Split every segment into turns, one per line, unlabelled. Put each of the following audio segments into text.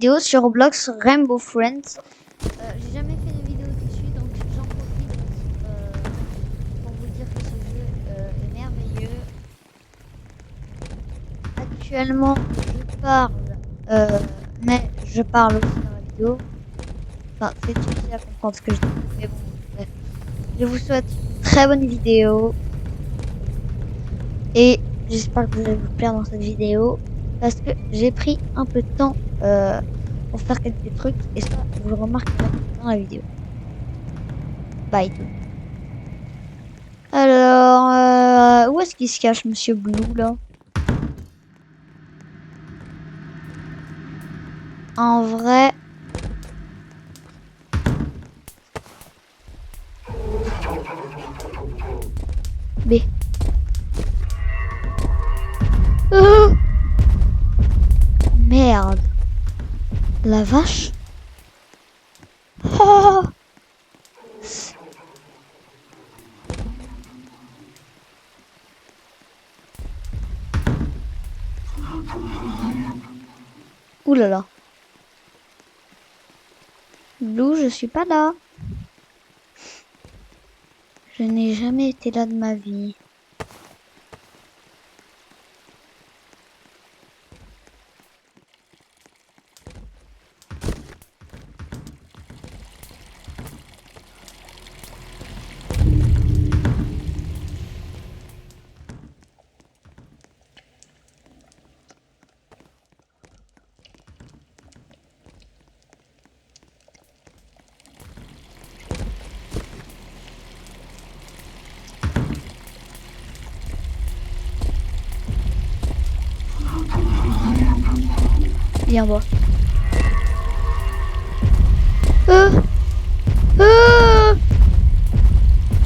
Vidéo sur Roblox Rainbow Friends. J'ai jamais fait de vidéo dessus, donc j'en profite pour vous dire que ce jeu est merveilleux. Actuellement, je parle, mais je parle aussi dans la vidéo. Enfin, c'est difficile à comprendre ce que je dis, mais bon, bref. Je vous souhaite une très bonne vidéo et j'espère que vous allez vous plaire dans cette vidéo parce que j'ai pris un peu de temps pour faire quelques trucs et ça, vous le remarquerez dans la vidéo. Bye tout le monde. Alors, où est-ce qu'il se cache, Monsieur Blue, là? En vrai... B. Oh, merde. La vache? Oh. Ouh là là. Blue, je suis pas là. Je n'ai jamais été là de ma vie. Viens voir. Euh, euh,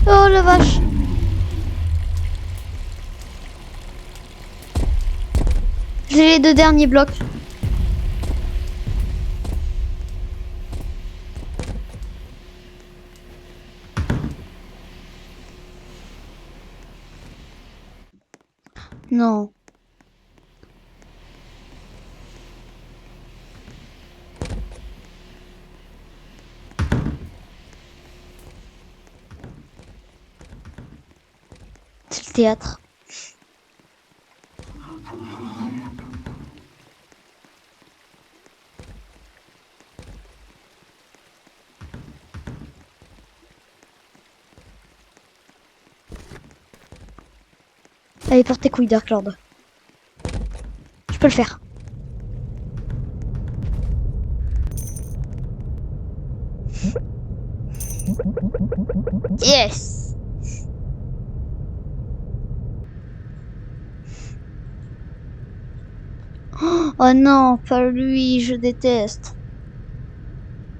oh la vache. J'ai les 2 derniers blocs. Non. C'est le théâtre. Allez, porte tes couilles, Dark Lord. Je peux le faire. Yes. Oh non, pas lui, je déteste.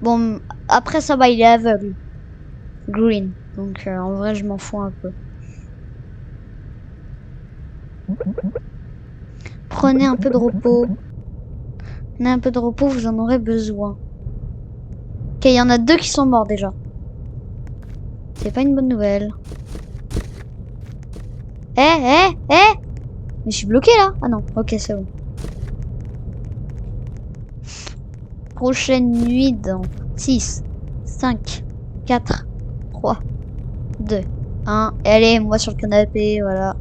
Bon, après ça va, il est aveugle. Green. Donc en vrai, je m'en fous un peu. Prenez un peu de repos. Prenez un peu de repos, vous en aurez besoin. Ok, il y en a 2 qui sont morts déjà. C'est pas une bonne nouvelle. Mais je suis bloqué là. Ah non, ok, c'est bon. Prochaine nuit dans 6, 5, 4, 3, 2, 1. Et allez, moi sur le canapé, voilà.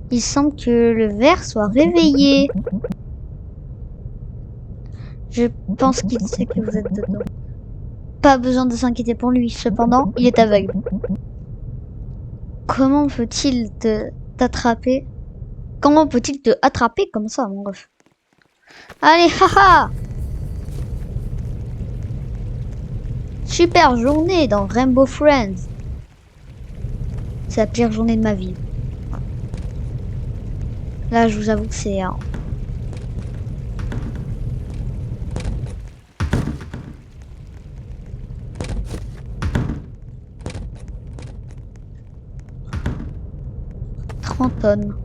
Il semble que le ver soit réveillé. Je pense qu'il sait que vous êtes dedans. Pas besoin de s'inquiéter pour lui, cependant, il est aveugle. Comment peut-il t'attraper? Comment peut-il te attraper comme ça, mon ref? Allez, haha! Super journée dans Rainbow Friends. C'est la pire journée de ma vie. Là, je vous avoue que c'est... tonnes.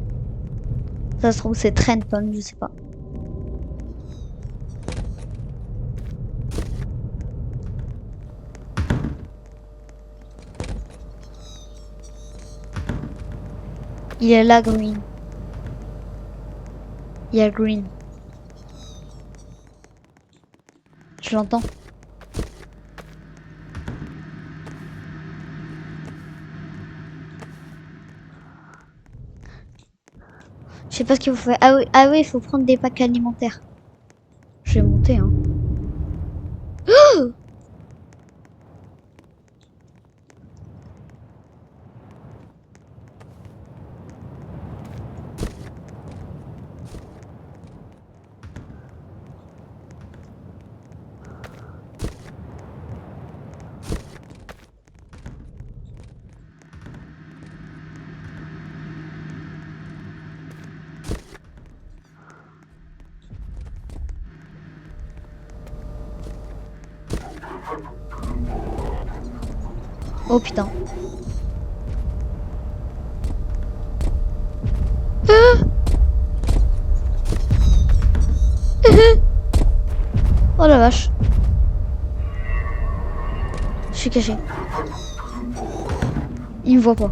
Ça se trouve c'est 30 tonnes, je sais pas. Il est là, green. Il y a green. Je l'entends. Je sais pas ce qu'il faut faire. Ah oui, il faut prendre des packs alimentaires. Je vais monter, hein. Oh putain. Oh la vache. Je suis caché. Il me voit pas.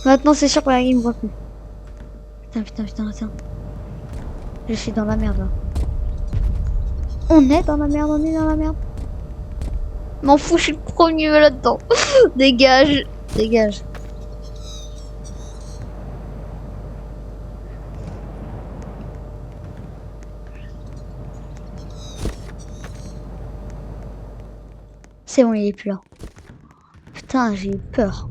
Maintenant c'est sûr qu'il me voit plus. Putain. Je suis dans la merde là. On est dans la merde. M'en fous, je suis le premier là-dedans. Dégage. C'est bon, il est plus là. Putain, j'ai eu peur.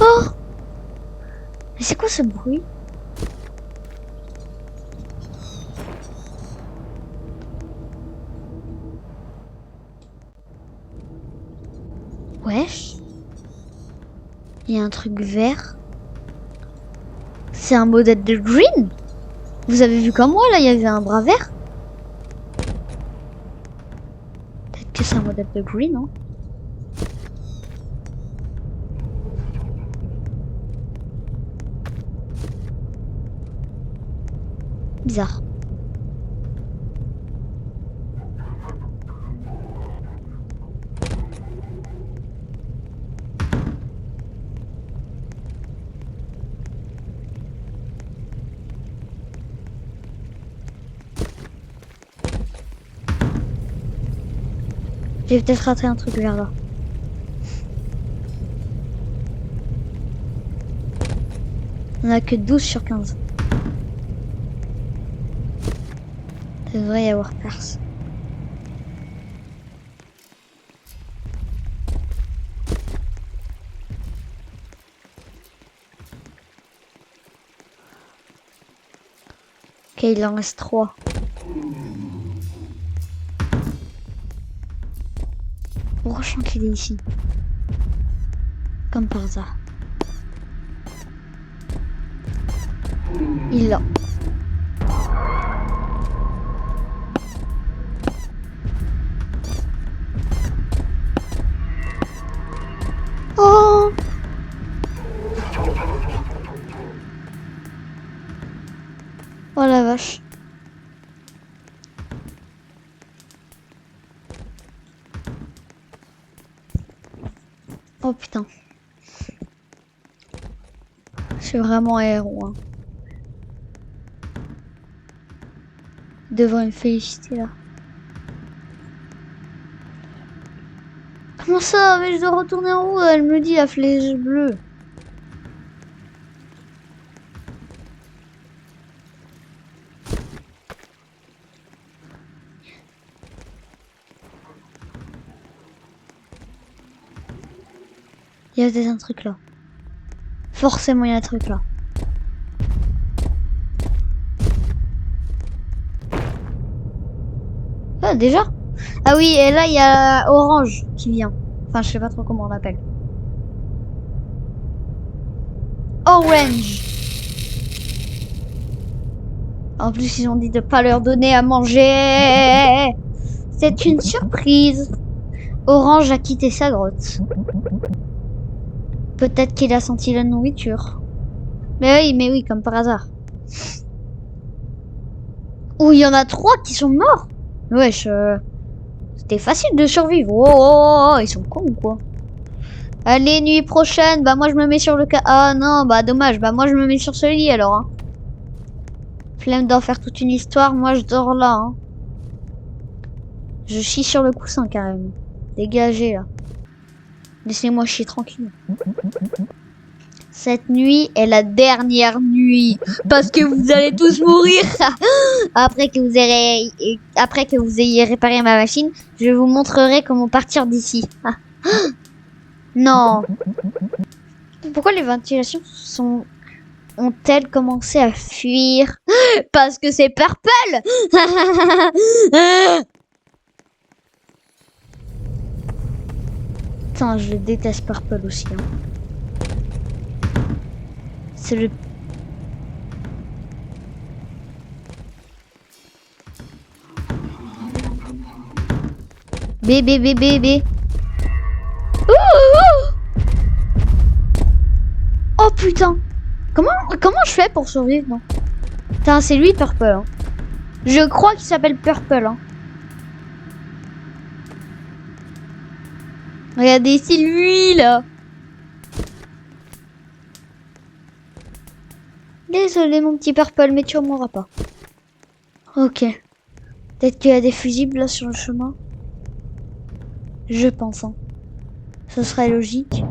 Oh! Mais c'est quoi ce bruit? Wesh. Il y a un truc vert. C'est un modèle de green. Vous avez vu comme moi là, il y avait un bras vert. Peut-être que c'est un modèle de green, hein. Bizarre. J'ai peut-être raté un truc vers là. On a que 12 sur 15. Il devrait y avoir perse. Ok, il en reste 3. Franchement qu'il est ici. Comme par hasard. Il l'a. Oh! Oh la vache. Oh putain. Je suis vraiment un héros. Hein. Devant me féliciter là. Comment ça? Mais je dois retourner en haut. Elle me dit la flèche bleue. Il y a peut-être un truc là. Forcément, il y a un truc là. Ah, déjà? Ah oui, et là, il y a Orange qui vient. Enfin, je sais pas trop comment on l'appelle. Orange. En plus, ils ont dit de pas leur donner à manger. C'est une surprise. Orange a quitté sa grotte. Peut-être qu'il a senti la nourriture. Mais oui, comme par hasard. Ouh, il y en a 3 qui sont morts. Wesh, c'était facile de survivre. Oh, ils sont cons ou quoi? Allez, nuit prochaine, bah moi je me mets sur le cas. Ah non, bah dommage, bah moi je me mets sur ce lit alors. Hein. Flemme d'en faire toute une histoire, moi je dors là. Hein. Je chie sur le coussin carrément. Dégagez là. Laissez-moi chier tranquille. Cette nuit est la dernière nuit. Parce que vous allez tous mourir. Après que vous ayez réparé ma machine, je vous montrerai comment partir d'ici. Non. Pourquoi les ventilations ont-elles commencé à fuir? Parce que c'est Purple. Putain, je déteste Purple aussi. Hein. C'est le... Bébé. Oh putain. Comment je fais pour survivre, non? Putain, c'est lui Purple. Hein. Je crois qu'il s'appelle Purple. Hein. Regardez, c'est lui là. Désolé mon petit Purple, mais tu mourras pas. Ok. Peut-être qu'il y a des fusibles là sur le chemin. Je pense. Hein. Ce serait logique.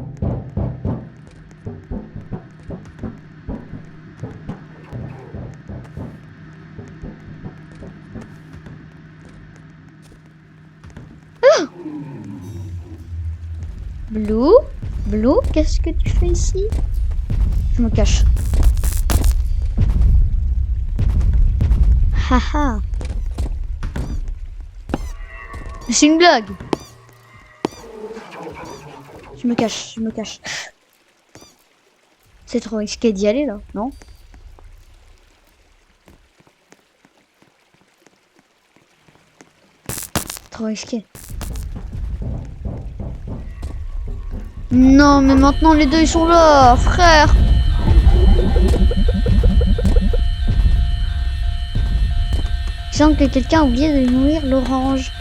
Ah! Blue, qu'est-ce que tu fais ici? Je me cache. Haha. C'est une blague. Je me cache. C'est trop risqué d'y aller là, non? Trop risqué. Non, mais maintenant les deux ils sont là, frère. Il semble que quelqu'un a oublié de nourrir l'orange.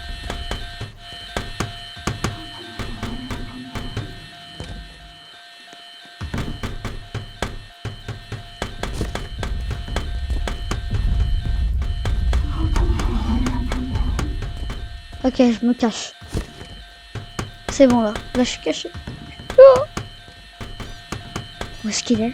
Ok, je me cache. C'est bon là. Là, je suis caché. Oh, où est-ce qu'il est?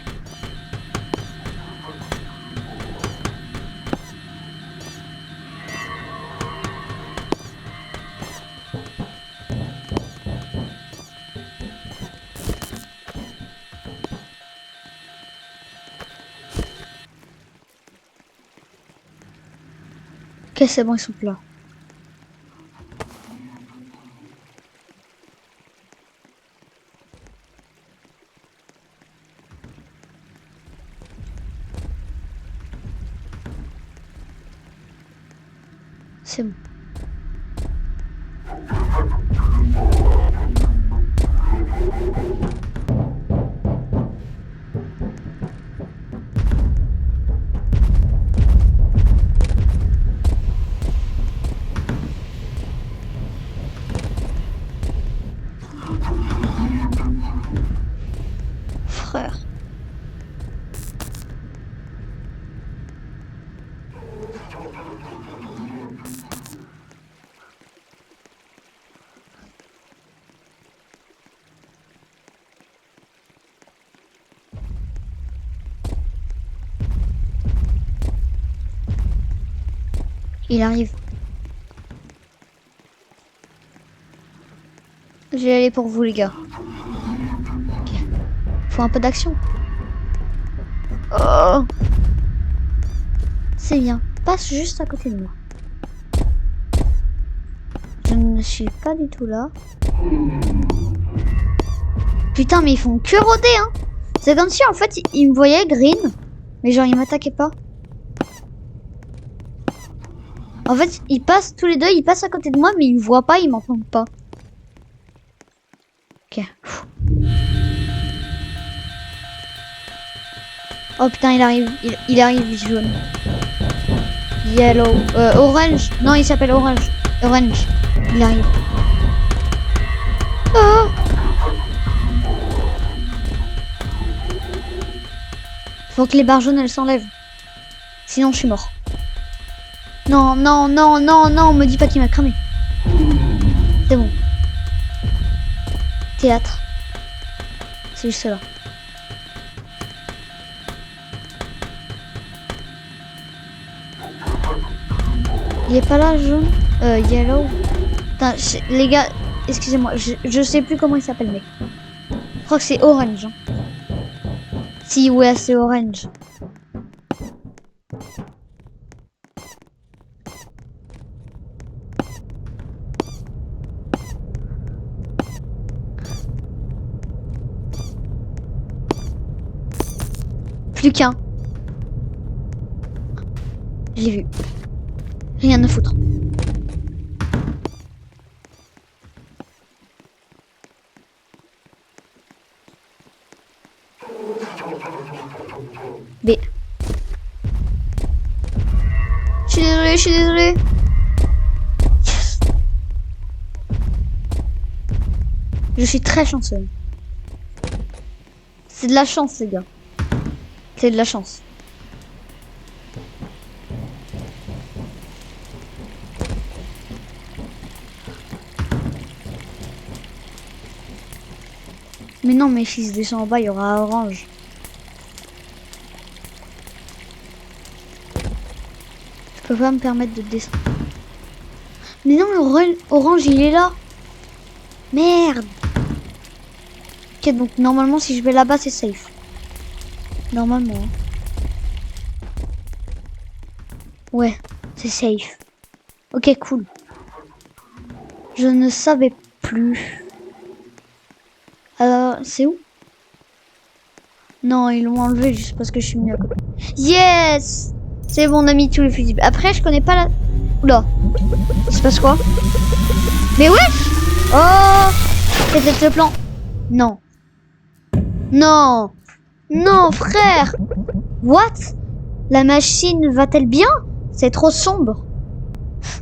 Ok, c'est bon, ils sont là. C'est bon. Frère. Il arrive. Je vais aller pour vous les gars. Okay. Faut un peu d'action. Oh. C'est bien. Passe juste à côté de moi. Je ne suis pas du tout là. Putain, mais ils font que rôder, hein. C'est comme si en fait ils me voyaient green, mais genre ils m'attaquaient pas. En fait, ils passent tous les deux, ils passent à côté de moi, mais ils me voient pas, ils m'entendent pas. Ok. Oh putain, il arrive, il arrive jaune. Yellow. Orange. Non, il s'appelle Orange. Orange. Il arrive. Oh. Faut que les barres jaunes, elles s'enlèvent. Sinon, je suis mort. Non, non, non, non, non, me dis pas qu'il m'a cramé. C'est bon. Théâtre. C'est juste là. Il est pas là, jaune. Yellow. Putain, les gars, excusez-moi, je sais plus comment il s'appelle, mec. Je crois que c'est Orange. Hein. Si, ouais, c'est Orange. Plus qu'un. J'ai vu. Rien à foutre. B. Je suis désolée, je suis désolée. Yes. Je suis très chanceuse. C'est de la chance, les gars. C'est de la chance. Mais non, mais si je descends en bas, il y aura Orange. Je peux pas me permettre de descendre. Mais non, Orange, il est là. Merde. Ok, donc normalement, si je vais là-bas, c'est safe. Normalement. Ouais, c'est safe. Ok, cool. Je ne savais plus. Alors, c'est où? Non, ils l'ont enlevé juste parce que je suis mieux à côté. Yes! C'est bon, on a mis tous les fusibles. Après, je connais pas la... Oula. Il se passe quoi? Mais wesh! Oh! C'est peut-être ce plan. Non. Non! Non, frère! What? La machine va-t-elle bien? C'est trop sombre.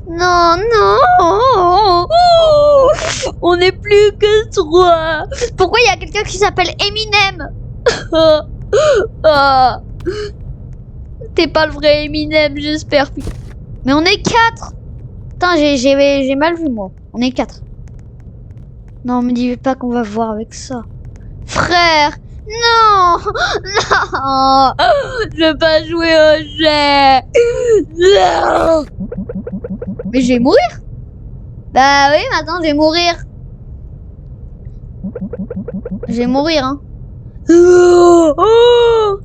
Non, non! On n'est plus que 3. Pourquoi il y a quelqu'un qui s'appelle Eminem? T'es pas le vrai Eminem, j'espère. Mais on est 4. Putain, j'ai mal vu, moi. On est 4. Non, me dis pas qu'on va voir avec ça. Frère! Non! Non! Je veux pas jouer au jet! Non! Mais je vais mourir? Bah oui, maintenant je vais mourir. Je vais mourir, hein. Oh!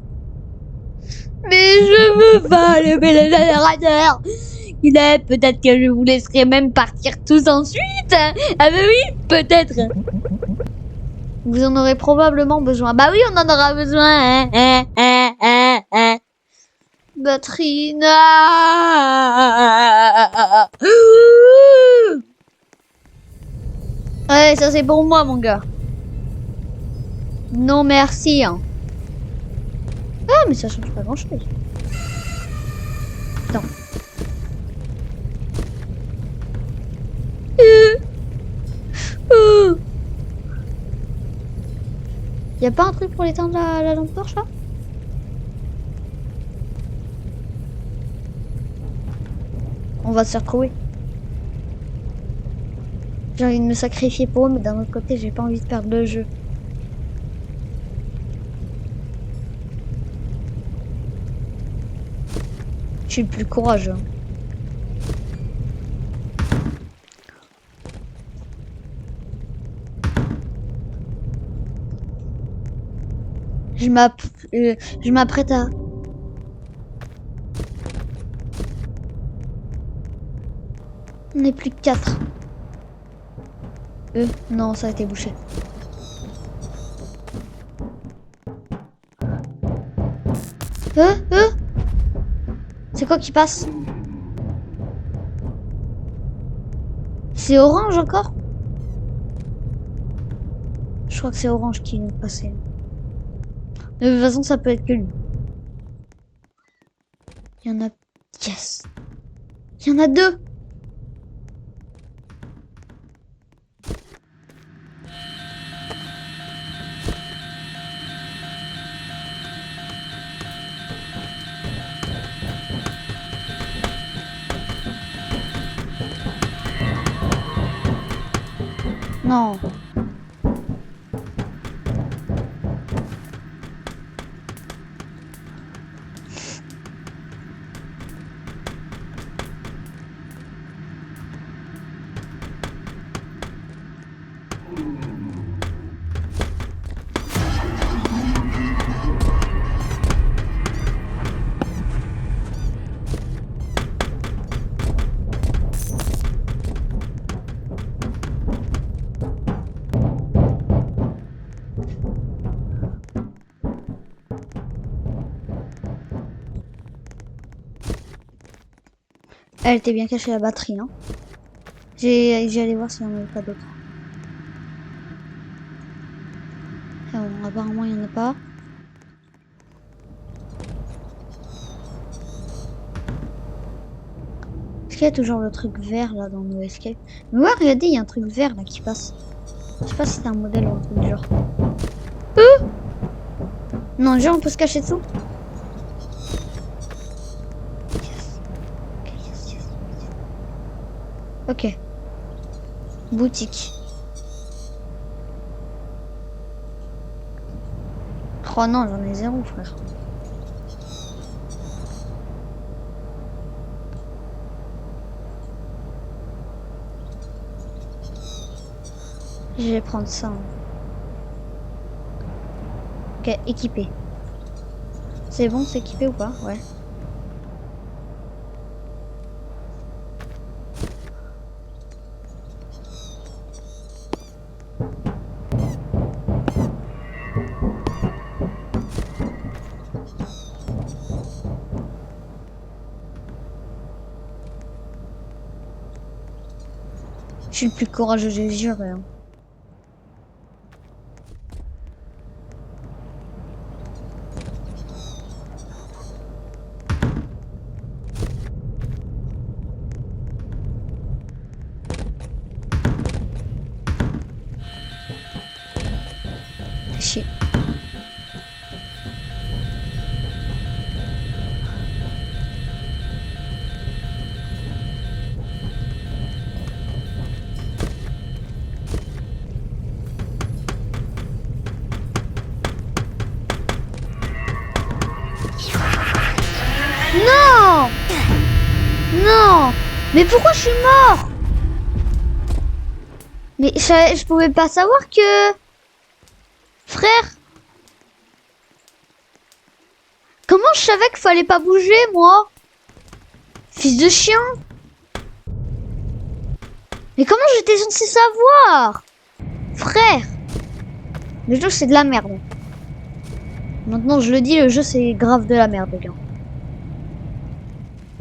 Mais je veux pas lever le générateur. Peut-être que je vous laisserai même partir tous ensuite. Ah bah oui, peut-être. Vous en aurez probablement besoin. Bah oui, on en aura besoin. Batterie. Ouais, ça c'est pour moi, mon gars. Non, merci. Hein. Ah, mais ça change pas grand-chose. Attends. Y a pas un truc pour éteindre la lampe torche là? On va se retrouver. J'ai envie de me sacrifier pour eux, mais d'un autre côté, j'ai pas envie de perdre le jeu. Je suis le plus courageux. Je m'apprête à... On n'est plus que 4. Non, ça a été bouché. C'est quoi qui passe? C'est orange encore? Je crois que c'est orange qui vient de passer. De toute façon, ça peut être que lui. Il y en a... Yes! Il y en a deux! Non. Elle était bien cachée la batterie, hein. J'ai allé voir s'il n'y en avait pas d'autres. Ah bon, apparemment il n'y en a pas. Est-ce qu'il y a toujours le truc vert là dans No Escape? Mais ouais, regardez, il y a un truc vert là qui passe. Je sais pas si c'est un modèle ou un truc du genre. Non, genre on peut se cacher dessous. Yes. Ok, yes, yes, yes. Ok. Boutique. Oh non, j'en ai zéro, frère. Je vais prendre ça. Hein. Ok, équipé. C'est bon, c'est équipé ou pas? Ouais. Je suis le plus courageux, j'ai juré. Hein. Chier. Non! Non! Mais pourquoi je suis mort? Mais je pouvais pas savoir que... Frère! Comment je savais qu'il fallait pas bouger, moi? Fils de chien! Mais comment j'étais censé savoir? Frère! Le jeu, c'est de la merde. Maintenant, je le dis, le jeu, c'est grave de la merde, les gars.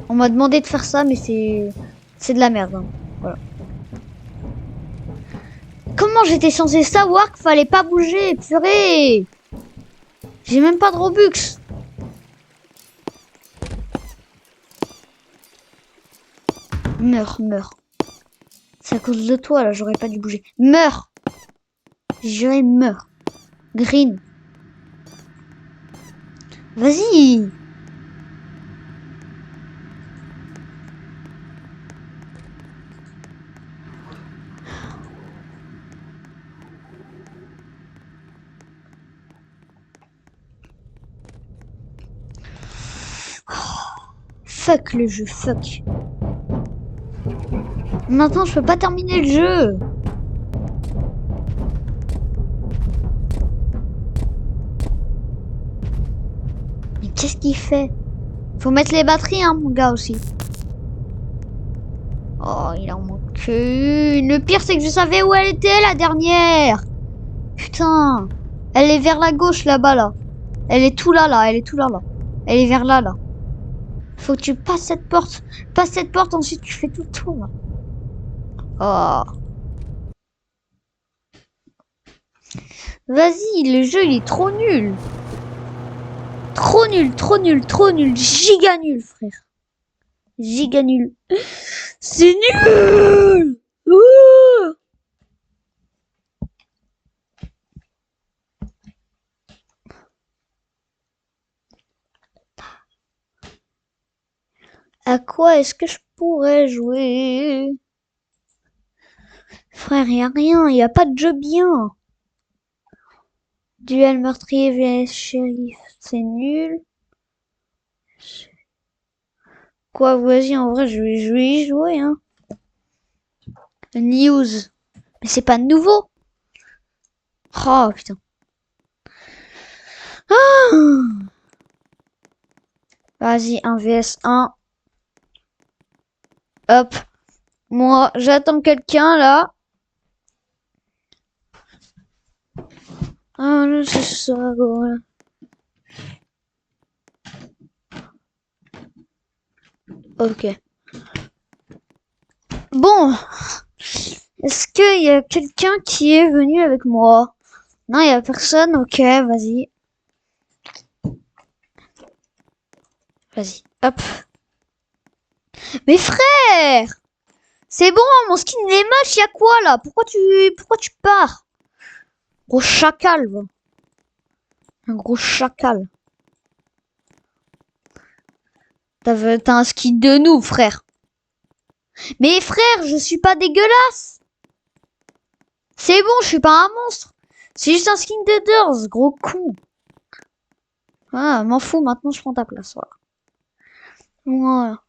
On m'a demandé de faire ça, mais c'est de la merde. Hein. Voilà. Comment j'étais censé savoir qu'il fallait pas bouger, purée? J'ai même pas de Robux. Meurs, meurs. C'est à cause de toi, là, j'aurais pas dû bouger. Meurs. J'aurais meurs. Green. Vas-y. Fuck le jeu, fuck. Maintenant, je peux pas terminer le jeu. Mais qu'est-ce qu'il fait? Faut mettre les batteries, hein, mon gars, aussi. Oh, il en manque une. Le pire, c'est que je savais où elle était, la dernière. Putain. Elle est vers la gauche, là-bas, là. Elle est tout là, là. Elle est tout là, là. Elle est vers là, là. Faut que tu passes cette porte. Passe cette porte, ensuite tu fais tout le tour, là. Oh. Vas-y, le jeu il est trop nul. Trop nul, trop nul, trop nul. Giga nul, frère. Giga nul. C'est nul. Ouh. À quoi est-ce que je pourrais jouer? Frère, y a rien, y a pas de jeu bien. Duel meurtrier vs shérif, c'est nul. Quoi, vas-y, en vrai, je vais y jouer, hein. News. Mais c'est pas nouveau. Oh, putain. Ah. Vas-y, 1 vs 1. Hop. Moi, j'attends quelqu'un, là. Ah, c'est ça, voilà. Ok. Bon. Est-ce qu'il y a quelqu'un qui est venu avec moi? Non, il y a personne. Ok, vas-y. Vas-y. Hop. Mais frère! C'est bon, mon skin il est moche, y'a quoi là? Pourquoi tu pars? Gros chacal, va. Un gros chacal. T'as un skin de nous, frère. Mais frère, je suis pas dégueulasse. C'est bon, je suis pas un monstre. C'est juste un skin de Doors, gros con. Ah, m'en fous, maintenant je prends ta place, voilà. Voilà.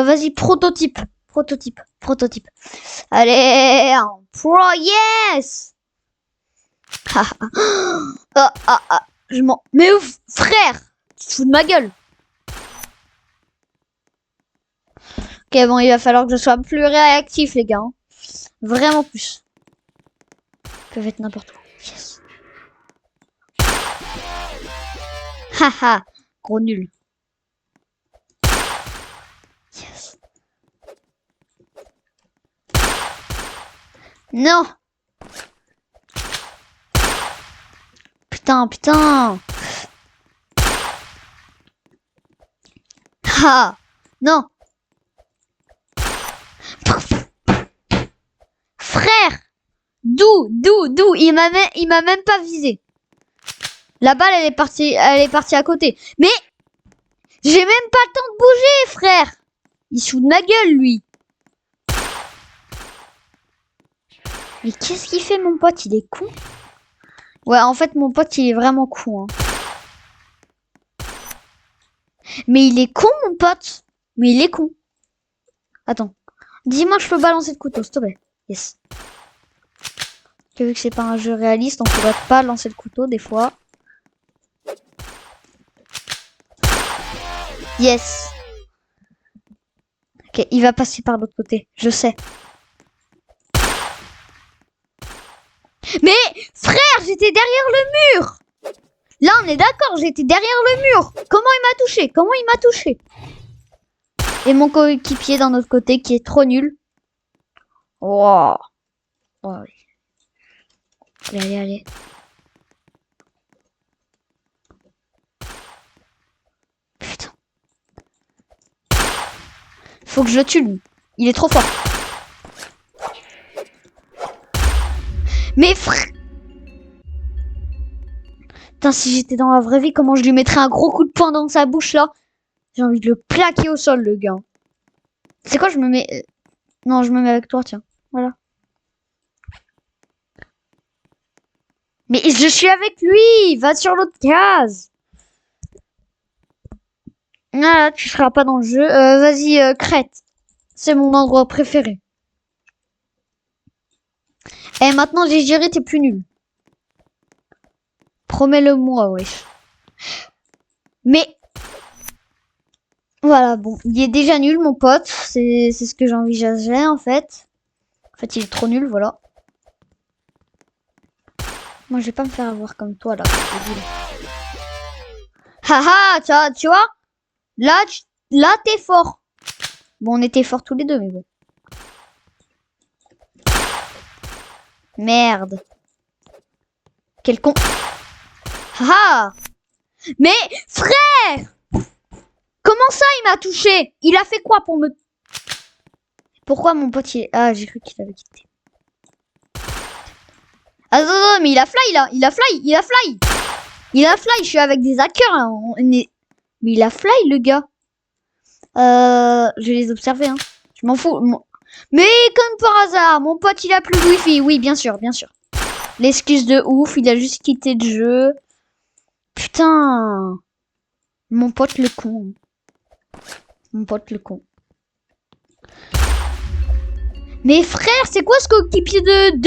Vas-y, prototype. Prototype. Prototype. Allez, en pro, yes! Je m'en... Mais ouf, frère! Tu te fous de ma gueule. Ok, bon, il va falloir que je sois plus réactif, les gars. Hein. Vraiment plus. Ils peuvent être n'importe où. Yes. Haha, gros nul. Yes. Non. Putain, putain. Ah, non. Frère. D'où, il m'a même pas visé. La balle, elle est partie à côté. Mais, j'ai même pas le temps de bouger, frère. Il se fout de ma gueule, lui. Mais qu'est-ce qu'il fait, mon pote? Il est con. Ouais, en fait, mon pote, il est vraiment con. Hein. Mais il est con, mon pote. Mais il est con. Attends. Dis-moi que je peux balancer le couteau, s'il te plaît. Yes. Vu que c'est pas un jeu réaliste, on pourrait pas lancer le couteau, des fois. Yes. Ok, il va passer par l'autre côté. Je sais. Mais, frère, j'étais derrière le mur. Là, on est d'accord, j'étais derrière le mur. Comment il m'a touché? Comment il m'a touché? Et mon coéquipier d'un autre côté qui est trop nul. Wow. Oh, oui. Allez, allez, allez. Putain. Faut que je le tue, lui. Il est trop fort. Mais frère. Putain, si j'étais dans la vraie vie, comment je lui mettrais un gros coup de poing dans sa bouche, là? J'ai envie de le plaquer au sol, le gars. C'est quoi, je me mets... Non, je me mets avec toi, tiens. Voilà. Mais je suis avec lui. Va sur l'autre case. Ah, tu seras pas dans le jeu. Vas-y, Crète. C'est mon endroit préféré. Et maintenant, j'ai géré, t'es plus nul. Promets-le-moi, wesh. Mais... Voilà, bon. Il est déjà nul, mon pote. C'est ce que j'envisageais, en fait. En fait, il est trop nul, voilà. Moi, je vais pas me faire avoir comme toi, là. Haha, tu vois là, là, t'es fort. Bon, on était forts tous les deux, mais bon. Merde. Quel con. Ah! Mais frère! Comment ça il m'a touché? Il a fait quoi pour me... Pourquoi mon pote il est... Ah, j'ai cru qu'il avait quitté. Ah non, mais il a fly là. Il a fly. Je suis avec des hackers là. Mais il a fly le gars. Je vais les observer hein. Je m'en fous. Mais comme par hasard, mon pote il a plus de wifi. Oui, bien sûr. L'excuse de ouf, il a juste quitté le jeu. Putain. Mon pote le con. Mais frère, c'est quoi ce coéquipier de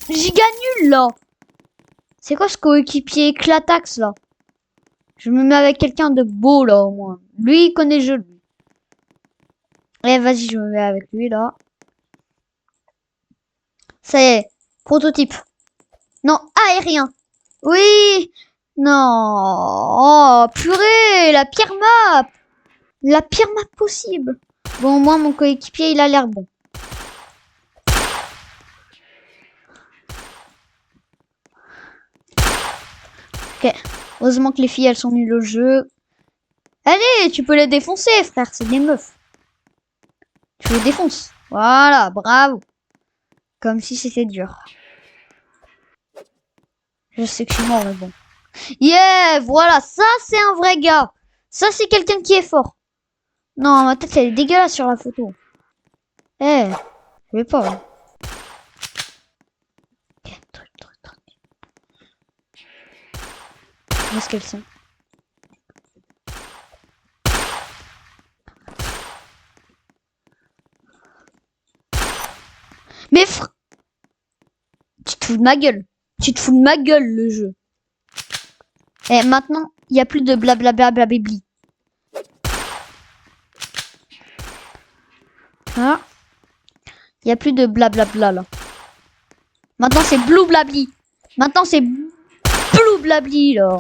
giga nul là? C'est quoi ce coéquipier éclatax là? Je me mets avec quelqu'un de beau là au moins. Lui il connaît le jeu. Allez vas-y, je me mets avec lui là. Ça y est, prototype. Non, aérien. Oui. Non. Oh purée, la pire map. La pire map possible. Bon, au moins mon coéquipier il a l'air bon. Ok. Heureusement que les filles elles sont nulles au jeu. Allez, tu peux les défoncer frère, c'est des meufs. Tu les défonces. Voilà, bravo. Comme si c'était dur. Je sais que je suis mort mais bon. Yeah, voilà, ça c'est un vrai gars. Ça c'est quelqu'un qui est fort. Non, ma tête elle est dégueulasse sur la photo. Eh, je vais pas. Hein. Ok, truc. Où est-ce qu'elles sont? Mais tu te fous de ma gueule. Tu te fous de ma gueule le jeu. Et maintenant, il n'y a plus de blablabla bibli. Hein? Il n'y a plus de blablabla là. Maintenant c'est blue blabli. Maintenant c'est blue blabli là.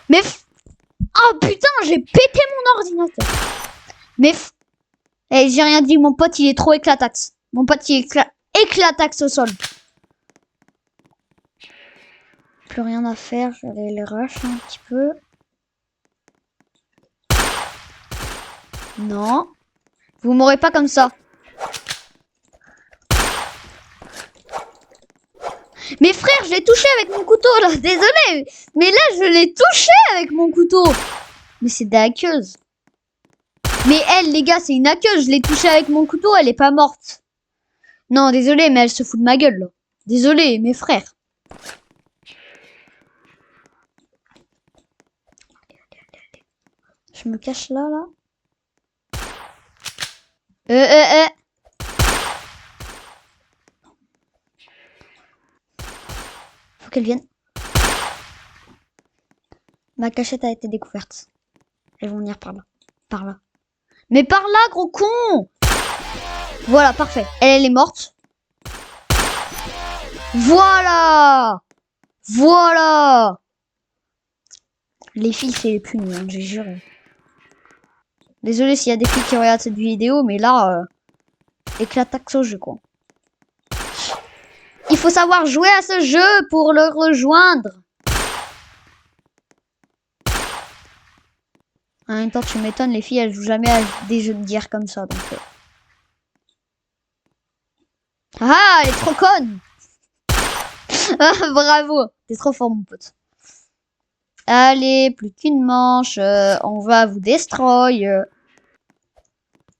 Mais oh putain, j'ai pété mon ordinateur. Mais eh, j'ai rien dit, mon pote il est trop éclatax. Mon pote il est éclatax au sol. Plus rien à faire, je vais aller les rush un petit peu. Non. Vous m'aurez pas comme ça. Mais frère, je l'ai touché avec mon couteau là, désolé. Mais là, je l'ai touché avec mon couteau. Mais c'est des hackeuses. Mais elle, les gars, c'est une hackeuse. Je l'ai touché avec mon couteau, elle est pas morte. Non, désolé, mais elle se fout de ma gueule là. Désolé, mes frères. Je me cache là. Faut qu'elle vienne. Ma cachette a été découverte. Elles vont venir par là. Par là. Mais par là, gros con! Voilà, parfait. Elle est morte. Voilà! Voilà! Les filles, c'est les plus nuls, hein, j'ai juré. Désolé s'il y a des filles qui regardent cette vidéo, mais là, éclataxe au jeu, quoi. Il faut savoir jouer à ce jeu pour le rejoindre. En même temps, tu m'étonnes, les filles, elles jouent jamais à des jeux de guerre comme ça, donc... Ah, elle est trop conne. Ah, bravo, t'es trop fort, mon pote. Allez, plus qu'une manche, on va vous destroy.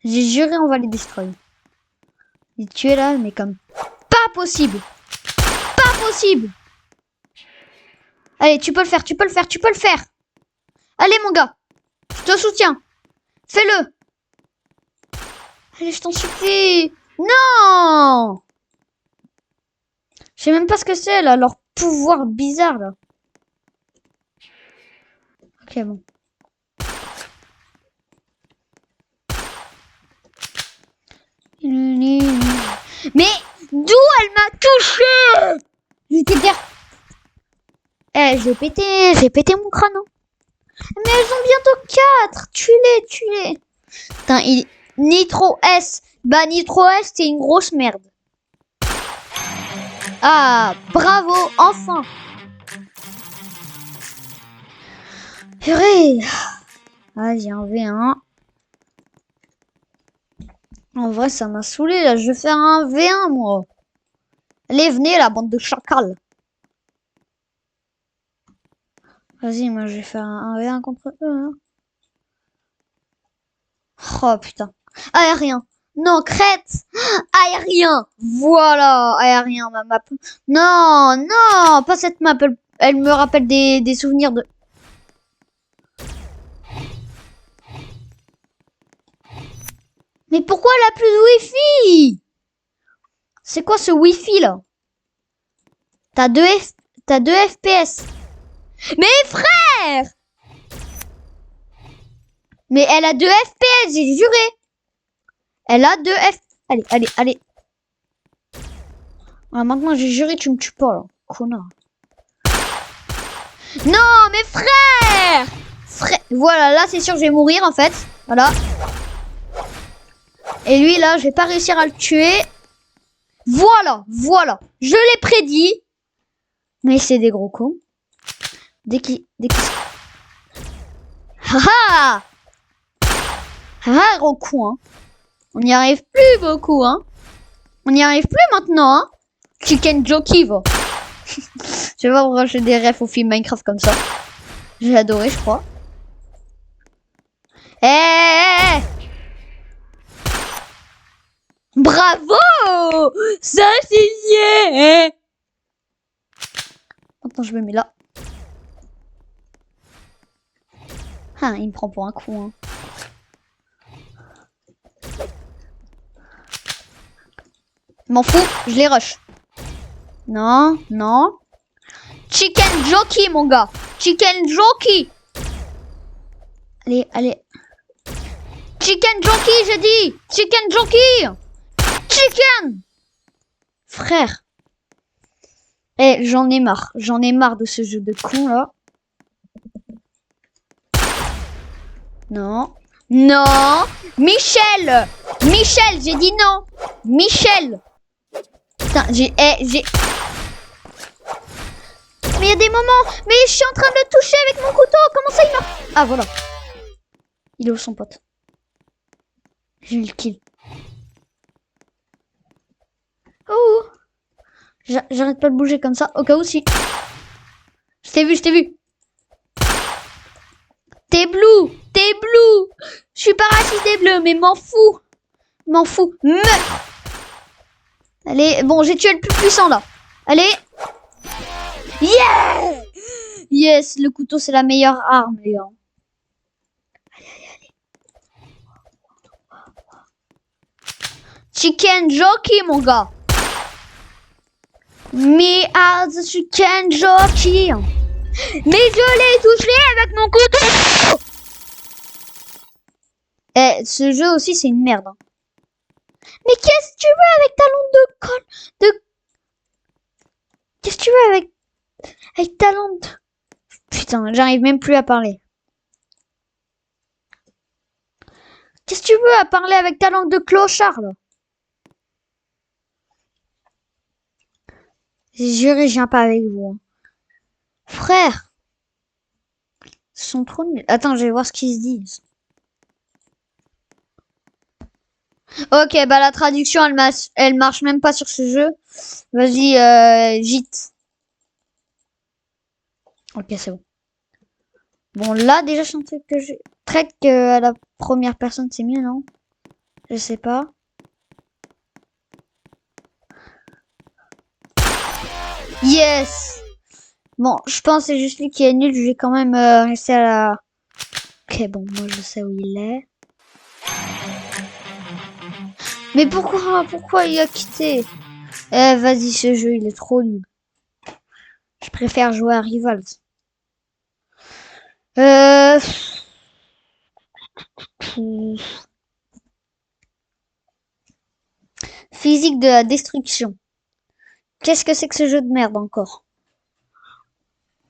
J'ai juré, on va les destroy. Les tuer là, mais comme pas possible. Pas possible. Allez, tu peux le faire. Allez, mon gars, je te soutiens. Fais-le. Allez, je t'en supplie. Non. Je sais même pas ce que c'est, là, leur pouvoir bizarre, là. Ok, bon. Mais d'où elle m'a touché? J'étais derrière. Eh, j'ai pété mon crâne. Hein. Mais elles ont bientôt 4. Tue-les. Putain, Nitro S. Bah, Nitro S, c'est une grosse merde. Ah, bravo, enfin. Purée. Vas-y, un V1. En vrai, ça m'a saoulé, là. Je vais faire un V1, moi. Allez, venez, la bande de chacals. Vas-y, moi, je vais faire un V1 contre eux. Hein. Oh, putain. Aérien. Non, crête. Aérien. Voilà, aérien, ma map. Non, non, pas cette map. Elle me rappelle des souvenirs de... Mais pourquoi elle a plus de wifi? C'est quoi ce wifi là? T'as 2 FPS. Mais frère! Mais elle a 2 FPS, j'ai juré. Elle a 2 FPS. Allez, allez, allez. Ah, maintenant j'ai juré, tu me tues pas là, connard. Non, mais frère! Voilà, là c'est sûr que je vais mourir en fait. Voilà. Et lui là, je vais pas réussir à le tuer. Voilà, voilà. Je l'ai prédit. Mais c'est des gros cons. Dès qu'il... Haha! Ah, gros con, hein. On n'y arrive plus beaucoup, hein. On n'y arrive plus maintenant, hein. Chicken Jockey, va. Je vais pas pourquoi j'ai des refs au film Minecraft comme ça. J'ai adoré, je crois. Eh, bravo! Ça, c'est bien! Attends, je me mets là. Ah, il me prend pour un con, hein. M'en fous, je les rush. Non, non. Chicken Jockey, mon gars. Chicken Jockey. Allez, allez. Chicken Jockey, j'ai dit. Chicken Jockey. Chicken. Frère. Eh, j'en ai marre. J'en ai marre de ce jeu de con, là. Non. Non. Michel. Michel, j'ai dit non. Michel. Putain, j'ai... Mais il y a des moments... Mais je suis en train de le toucher avec mon couteau. Comment ça, il marche? Ah, voilà. Il est où son pote? J'ai eu le kill. Oh. J'arrête pas de bouger comme ça. Au cas où si... Je t'ai vu, je t'ai vu. T'es blue. T'es blue. Je suis pas raciste des bleus, mais m'en fous. M'en fous. Meurs. Allez, bon, j'ai tué le plus puissant, là. Allez. Yeah! Yes, le couteau, c'est la meilleure arme, les gars. Allez, allez, allez. Chicken Jockey, mon gars. Me as the chicken jockey. Mais je l'ai touché avec mon couteau. Eh, ce jeu aussi, c'est une merde. Hein. Mais qu'est-ce que tu veux avec ta lampe de colle? Qu'est-ce que tu veux avec ta lampe? Putain, j'arrive même plus à parler. Qu'est-ce que tu veux à parler avec ta langue de clochard, là? J'ai juré, je viens pas avec vous. Hein. Frère! Ils sont trop nuls. Attends, je vais voir ce qu'ils se disent. Ok, bah la traduction, elle marche même pas sur ce jeu. Vas-y, gîte. Ok, c'est bon. Bon, là, déjà, je sentais que j'ai... Trek à la première personne, c'est mieux, non? Je sais pas. Yes! Bon, je pense que c'est juste lui qui est nul. Je vais quand même rester à la... Ok, bon, moi, je sais où il est. Mais pourquoi il a quitté? Eh, vas-y, ce jeu, il est trop nul. Je préfère jouer à Rivals. Physique de la destruction. Qu'est-ce que c'est que ce jeu de merde encore?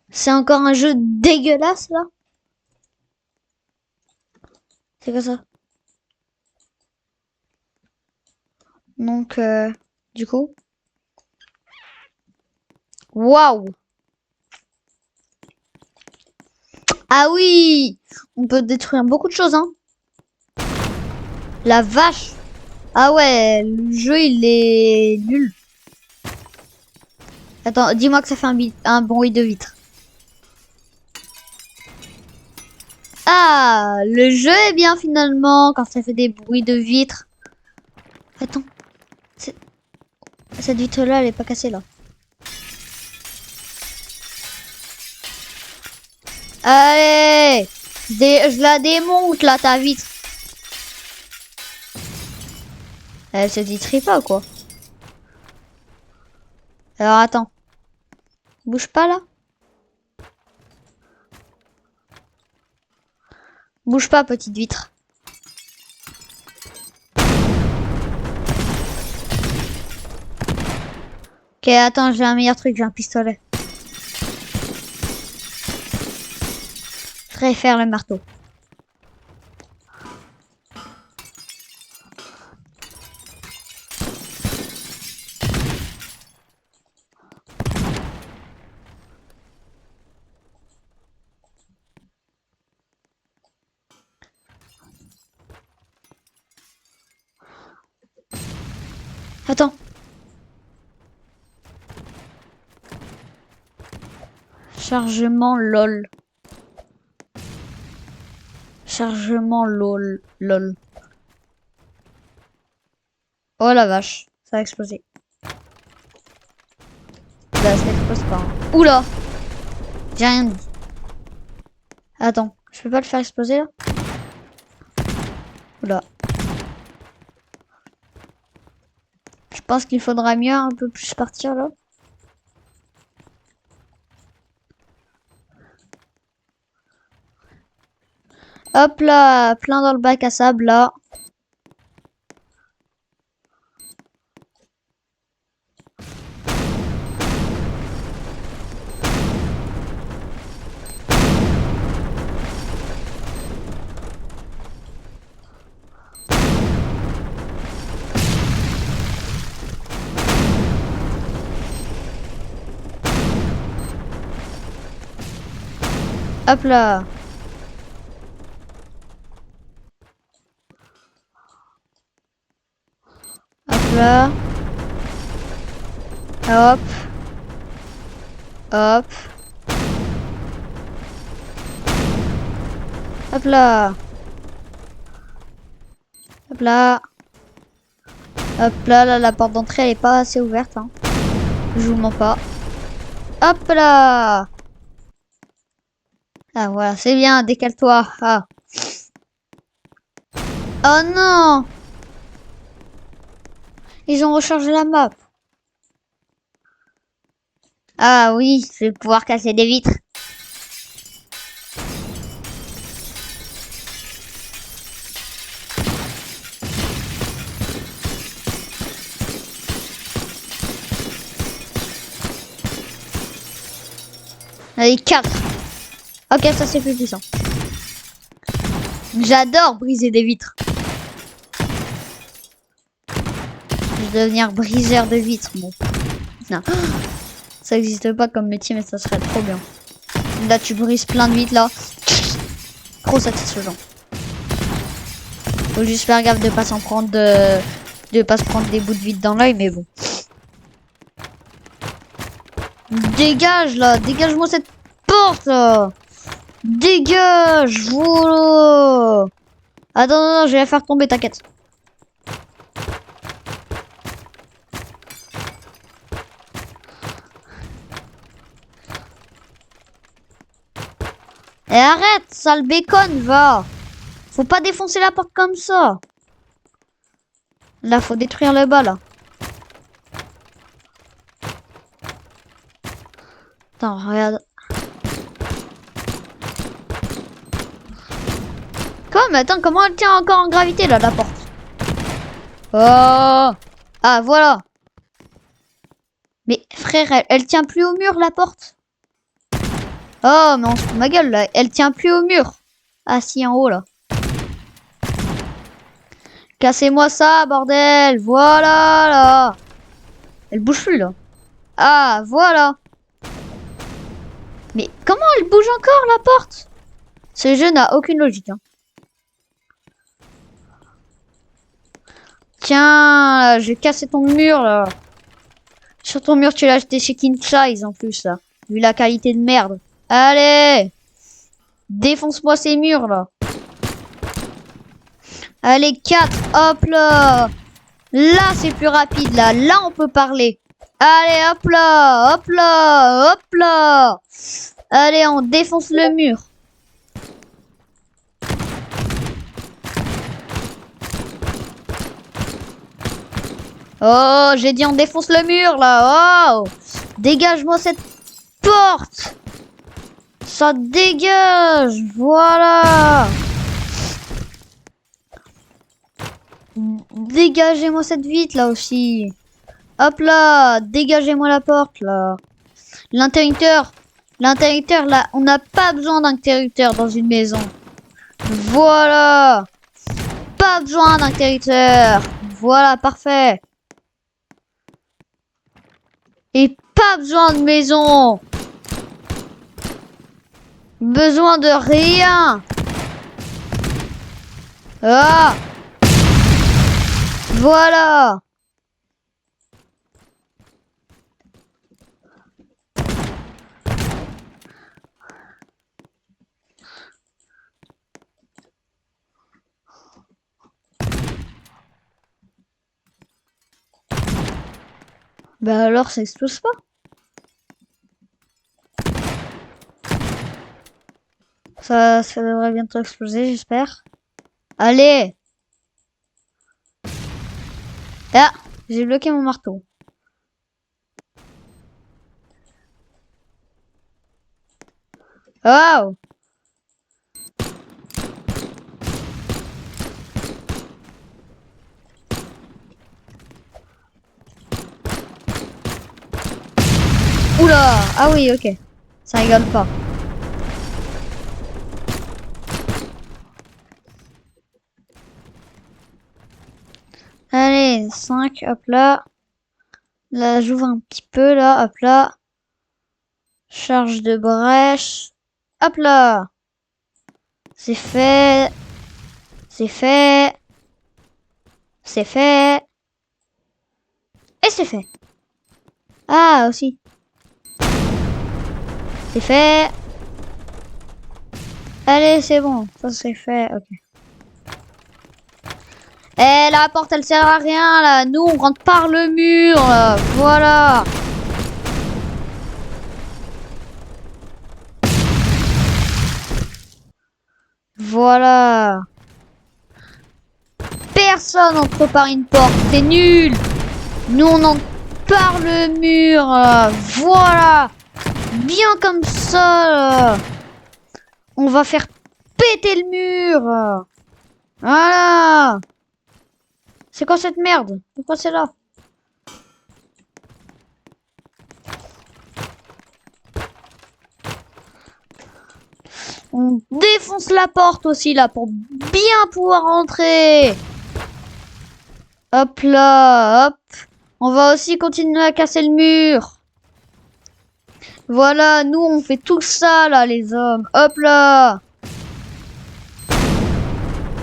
C'est encore un jeu dégueulasse là? C'est quoi ça? Donc, du coup. Waouh! Ah oui! On peut détruire beaucoup de choses, hein. La vache! Ah ouais, le jeu, il est nul. Attends, dis-moi que ça fait un bruit de vitre. Ah, le jeu est bien finalement quand ça fait des bruits de vitre. Attends, cette vitre-là, elle est pas cassée là. Allez, je la démonte là, ta vitre. Elle se détruit pas ou quoi? Alors attends, bouge pas là. Bouge pas, petite vitre. Ok, attends, j'ai un meilleur truc, j'ai un pistolet. Je préfère le marteau. Attends. Chargement LOL. Chargement LOL. LOL. Oh la vache, ça a explosé. Bah ça explose pas. Hein. Oula! J'ai rien dit. Attends, je peux pas le faire exploser là? Oula. Je pense qu'il faudra mieux un peu plus partir là. Hop là, plein dans le bac à sable là. Hop là. Hop là. Hop. Hop. Hop là. Hop là. Hop là, là, la porte d'entrée elle est pas assez ouverte. Hein. Je vous mens pas. Hop là. Ah voilà, c'est bien, décale-toi. Ah. Oh non. Ils ont rechargé la map. Ah oui, je vais pouvoir casser des vitres. Allez, 4. Ok, ça c'est plus puissant. J'adore briser des vitres. Je vais devenir briseur de vitres, bon. Non. Ça n'existe pas comme métier, mais ça serait trop bien. Là, tu brises plein de vitres, là. Trop satisfaisant. Faut juste faire gaffe de pas s'en prendre de pas se prendre des bouts de vitre dans l'œil, mais bon. Dégage, là. Dégage-moi cette porte, là. Dégage. Voilà. Attends, non, non, je vais la faire tomber, t'inquiète. Et arrête, sale bacon, va. Faut pas défoncer la porte comme ça. Là, faut détruire le bas, là. Attends, regarde. Comme, attends, comment elle tient encore en gravité, là, la porte? Oh. Ah, voilà. Mais frère, elle tient plus au mur, la porte. Oh, mais on se fout de ma gueule, là. Elle tient plus au mur. Ah, si, en haut, là. Cassez-moi ça, bordel. Voilà, là. Elle bouge plus, là. Ah, voilà. Mais comment elle bouge encore, la porte? Ce jeu n'a aucune logique, hein. Tiens, là, j'ai cassé ton mur, là. Sur ton mur, tu l'as acheté chez King Size, en plus, là. Vu la qualité de merde. Allez! Défonce-moi ces murs, là. Allez, 4, hop là. Là, c'est plus rapide, là. Là, on peut parler. Allez, hop là, hop là, hop là. Allez, on défonce le mur. Oh, j'ai dit on défonce le mur, là. Oh, dégage-moi cette porte. Ça dégage. Voilà. Dégagez-moi cette vitre, là aussi. Hop là, dégagez-moi la porte, là. L'interrupteur. L'interrupteur, là, on n'a pas besoin d'interrupteur dans une maison. Voilà. Pas besoin d'interrupteur. Voilà, parfait. Et pas besoin de maison. Besoin de rien. Ah. Voilà. Bah alors, ça explose pas. Ça devrait bientôt exploser, j'espère. Allez. Ah, j'ai bloqué mon marteau. Waouh. Oula. Ah oui, ok. Ça rigole pas. Allez, 5, hop là. Là, j'ouvre un petit peu, là, hop là. Charge de brèche. Hop là. C'est fait. C'est fait. C'est fait. Et c'est fait. Ah, aussi. C'est fait. Allez, c'est bon. Ça, c'est fait. Ok. Eh, la porte, elle sert à rien, là. Nous, on rentre par le mur, là. Voilà. Voilà. Personne entre par une porte. C'est nul. Nous, on entre par le mur, là. Voilà. Bien comme ça, là. On va faire péter le mur. Voilà. C'est quoi cette merde? Pourquoi c'est là? On défonce la porte aussi là pour bien pouvoir rentrer. Hop là, hop. On va aussi continuer à casser le mur. Voilà, nous on fait tout ça là les hommes. Hop là.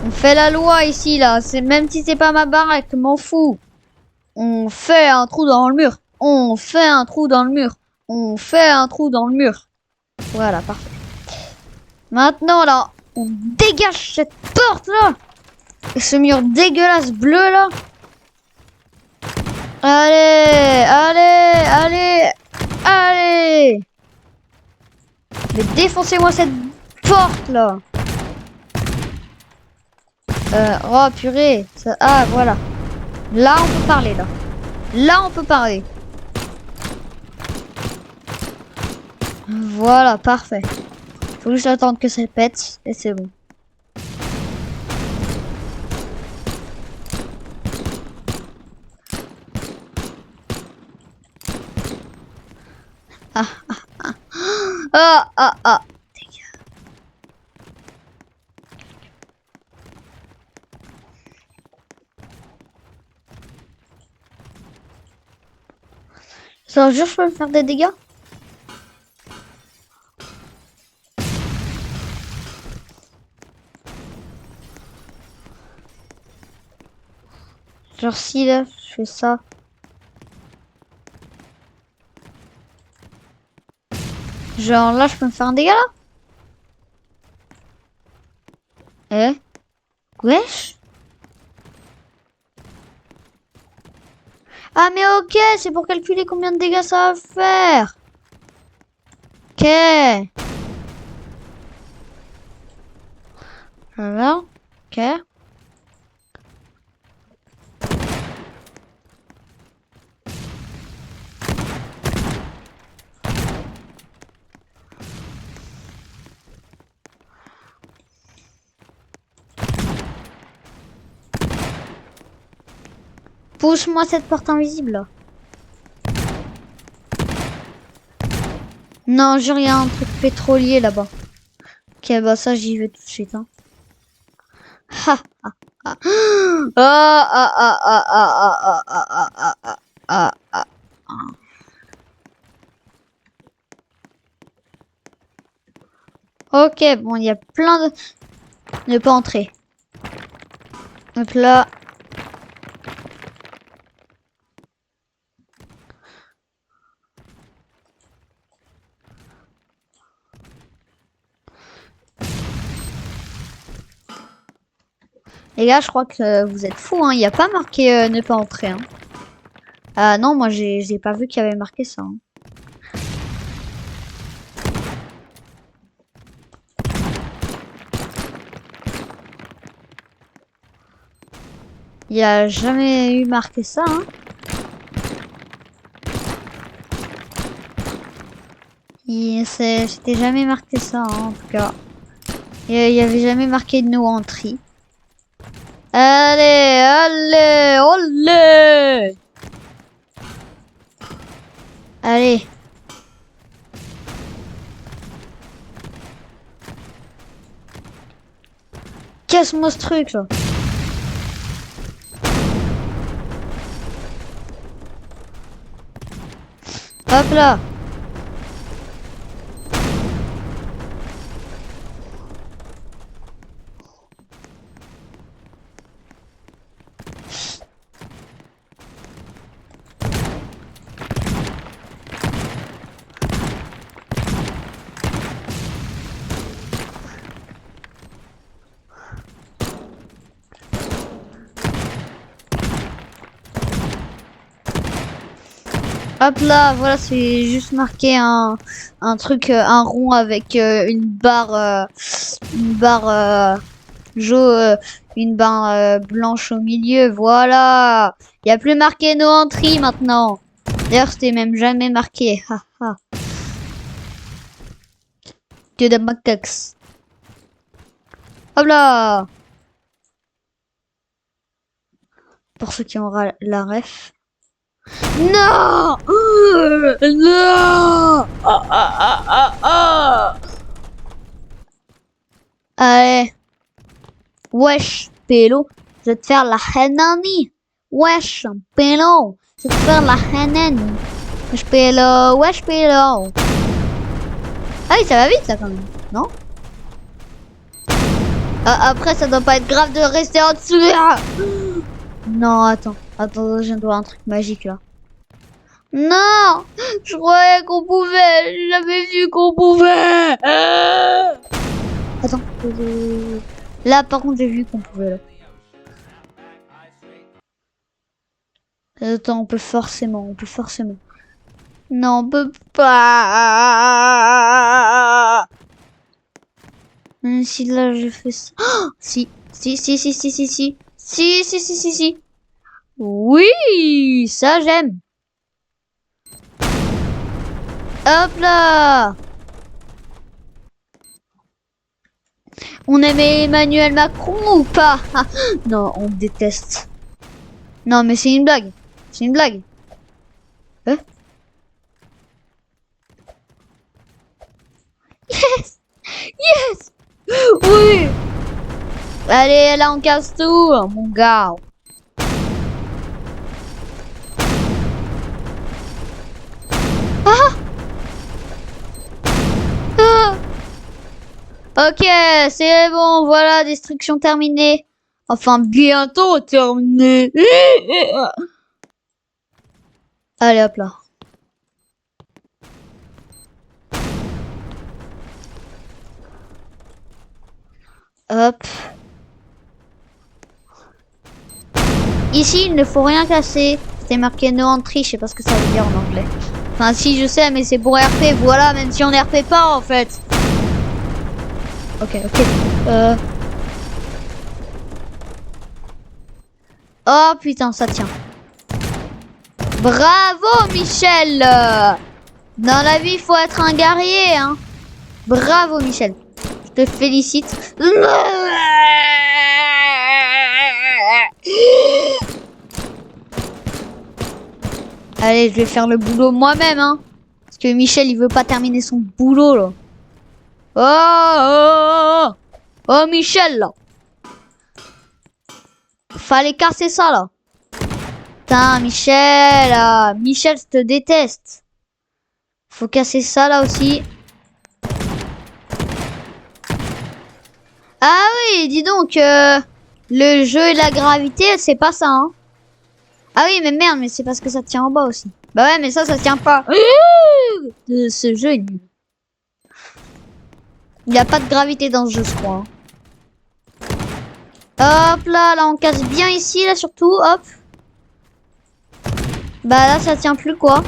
On fait la loi ici là. C'est même si c'est pas ma baraque, m'en fous. On fait un trou dans le mur. On fait un trou dans le mur. On fait un trou dans le mur. Voilà, parfait. Maintenant, là, on dégage cette porte, là. Et ce mur dégueulasse bleu, là. Allez, allez, allez, allez. Mais défoncez-moi cette porte, là. Oh, purée. Ça, ah, voilà. Là, on peut parler, là. Là, on peut parler. Voilà, parfait. Faut juste attendre que ça pète et c'est bon. Ah, ah, ah. Ah, ah, ah. Ça veut dire que je peux me faire des dégâts? Genre si là, je fais ça. Genre là, je peux me faire un dégât là? Eh? Wesh? Ah mais ok, c'est pour calculer combien de dégâts ça va faire. Ok. Alors, ok. Pousse-moi cette porte invisible là. Non, j'ai rien, un truc pétrolier là-bas. Ok, bah ça j'y vais tout de suite. Hein. Ha, ha, ha. Ah, ah, ah, ah, ah, ah, ah, ah, ah, ah, ah, ah, ah. Ok, bon, il y a plein de... Ne pas entrer. Donc là... Les gars, je crois que vous êtes fous, hein. Il n'y a pas marqué ne pas entrer. Hein. Ah non, moi j'ai pas vu qu'il y avait marqué ça. Hein. Il n'y a jamais eu marqué ça. Hein. C'était jamais marqué ça, hein, en tout cas. Il y avait jamais marqué no entry. Allez, allez, olé! Allez. Casse-moi ce truc, là. Hop là. Hop là, voilà, c'est juste marqué un truc, un rond avec une barre une barre blanche au milieu. Voilà. Il n'y a plus marqué no entry maintenant. D'ailleurs, c'était même jamais marqué. Ha ha. Que de macaques. Hop là. Pour ceux qui ont la ref. Non! Non! Ah, ah, ah, ah, ah. Allez. Wesh, pélo. Je vais te faire la hanani. Wesh, pélo. Je vais te faire la hanani. Wesh, pélo. Wesh, pélo. Ah oui, ça va vite, ça, quand même. Non? Après, ça doit pas être grave de rester en dessous. Ah. Non, attends. Attends, je viens de voir un truc magique, là. Non! Je croyais qu'on pouvait! J'avais vu qu'on pouvait! Attends. Là, par contre, j'ai vu qu'on pouvait, là. Attends, on peut forcément. Non, on peut pas! Si là, je fais ça... Oh, si. Si. Oui! Ça, j'aime! Hop là! On aimait Emmanuel Macron ou pas? Ah, non, on déteste. Non, mais c'est une blague. C'est une blague. Hein? Yes! Yes! Oui! Allez, là, on casse tout, mon gars. Ok, c'est bon, voilà, destruction terminée. Enfin, bientôt terminée. Allez, hop là. Hop. Ici, il ne faut rien casser. C'était marqué no entry, je sais pas ce que ça veut dire en anglais. Enfin, si, je sais, mais c'est pour RP, voilà, même si on RP pas, en fait. Ok, ok. Oh, putain, ça tient. Bravo, Michel! Dans la vie, il faut être un guerrier, hein. Bravo, Michel. Je te félicite. Allez, je vais faire le boulot moi-même, hein. Parce que Michel, il veut pas terminer son boulot, là. Oh, oh, oh, Michel, là. Fallait casser ça, là. Putain, Michel, Michel, je te déteste. Faut casser ça, là, aussi. Ah oui, dis donc, le jeu et la gravité, c'est pas ça, hein. Ah oui, mais merde, mais c'est parce que ça tient en bas aussi. Bah ouais, mais ça tient pas. Ce jeu, il n'y a pas de gravité dans ce jeu, je crois. Hop là, là, on casse bien ici, là, surtout, hop. Bah là, ça tient plus, quoi.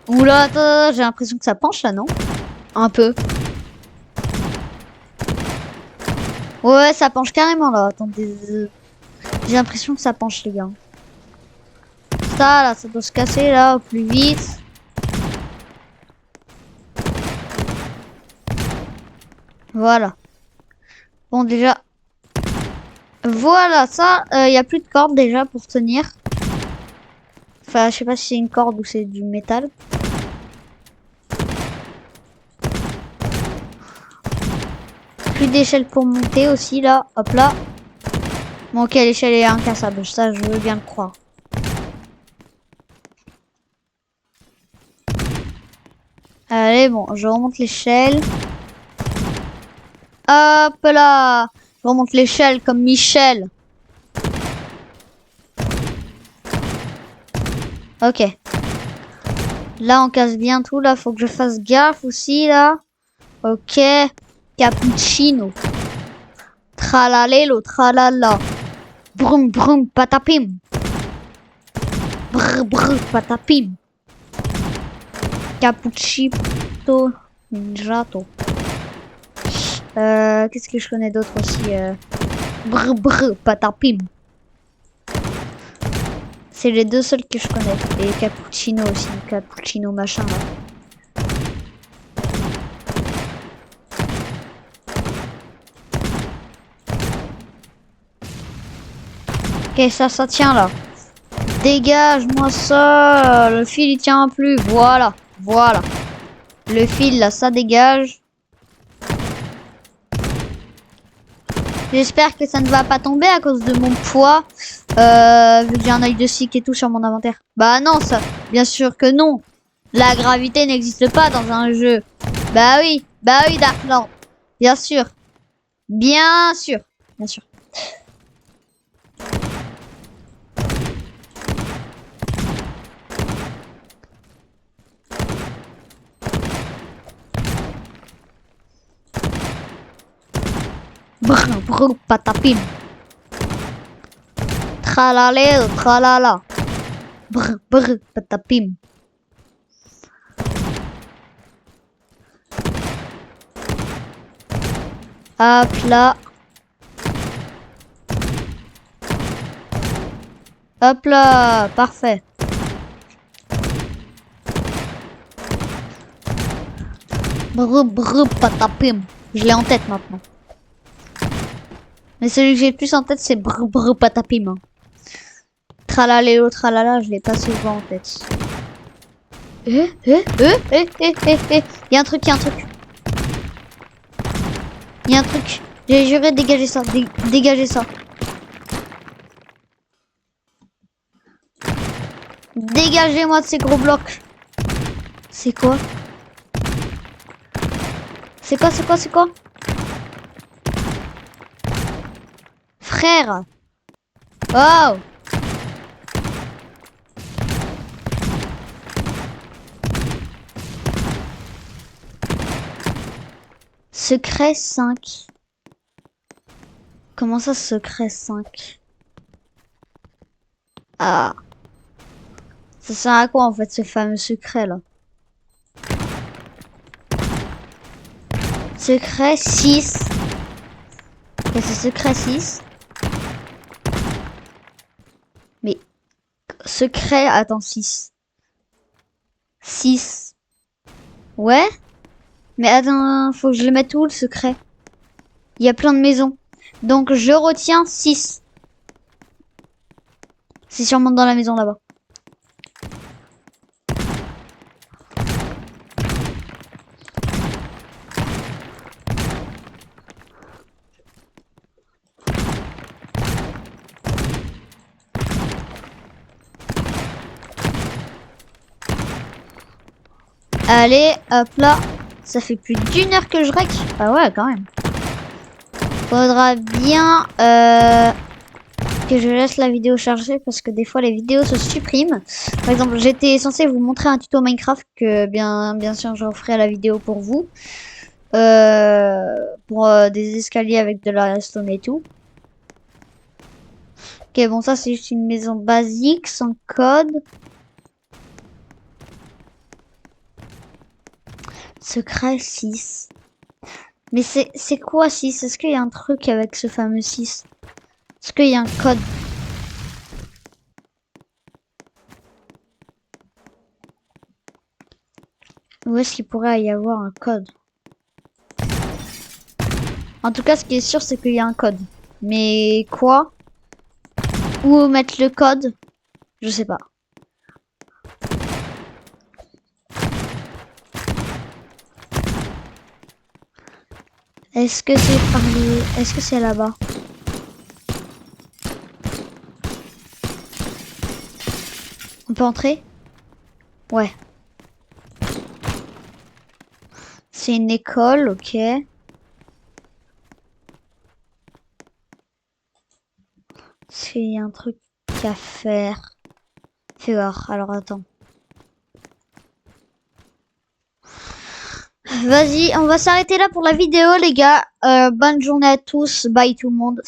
Oula, attends, j'ai l'impression que ça penche, là, non? Un peu. Ouais, ça penche carrément, là. Attendez. J'ai l'impression que ça penche, les gars. Ça, là, ça doit se casser, là, au plus vite. Voilà. Bon, déjà. Voilà, ça, il y a plus de corde, déjà, pour tenir. Enfin, je sais pas si c'est une corde ou c'est du métal. Plus d'échelle pour monter aussi, là. Hop là. Bon, ok, l'échelle est incassable. Ça, je veux bien le croire. Allez, bon, je remonte l'échelle. Hop là. Je remonte l'échelle comme Michel. Ok. Là, on casse bien tout. Là, faut que je fasse gaffe aussi, là. Ok. Cappuccino. Tralalelo, tralala. Brum, brum, patapim. Brr, brr, patapim. Cappuccino. Ninjato. Qu'est-ce que je connais d'autre aussi Brr, brr, patapim. C'est les deux seuls que je connais. Et cappuccino aussi. Cappuccino machin, là. Ok, ça tient là. Dégage-moi ça. Le fil il tient plus. Voilà. Voilà. Le fil là, ça dégage. J'espère que ça ne va pas tomber à cause de mon poids. Vu que j'ai un œil de cycle et tout sur mon inventaire. Bah non, ça. Bien sûr que non. La gravité n'existe pas dans un jeu. Bah oui. Bah oui, Darkland. Bien sûr. Bien sûr. Bien sûr. Brr, brr, patapim. Tralala, tralala. Brr, brr, patapim. Hop là. Hop là, parfait. Brr, brr, patapim. Je l'ai en tête maintenant. Mais celui que j'ai le plus en tête, c'est brr, brr, patapim. Hein. Tralaléo, tralala, je l'ai pas souvent en tête. Il y a un truc, il y a un truc. Il y a un truc. J'ai juré de dégager ça. Dégager ça. Dégagez-moi de ces gros blocs. C'est quoi? C'est quoi, c'est quoi, c'est quoi? Frère. Wow. Secret 5. Comment ça, secret 5? Ah. Ça sert à quoi en fait ce fameux secret là? Secret 6. Et c'est secret 6. Mais secret, attends, 6. 6. Ouais? Mais attends, faut que je le mette où le secret? Il y a plein de maisons. Donc je retiens 6. C'est sûrement dans la maison là-bas. Allez, hop là. Ça fait plus d'1 heure que je rec. Ah ouais, quand même. Faudra bien que je laisse la vidéo charger parce que des fois les vidéos se suppriment. Par exemple, j'étais censé vous montrer un tuto Minecraft que bien sûr je referai la vidéo pour vous. Pour des escaliers avec de la redstone et tout. Ok, bon ça c'est juste une maison basique sans code. Secret 6. Mais c'est quoi 6? Est-ce qu'il y a un truc avec ce fameux 6? Est-ce qu'il y a un code? Où est-ce qu'il pourrait y avoir un code? En tout cas, ce qui est sûr, c'est qu'il y a un code. Mais quoi? Où mettre le code? Je sais pas. Est-ce que c'est par les... Est-ce que c'est là-bas? On peut entrer? Ouais. C'est une école, ok. Il y a un truc à faire. Fais voir, alors attends. Vas-y, on va s'arrêter là pour la vidéo, les gars. Bonne journée à tous. Bye tout le monde.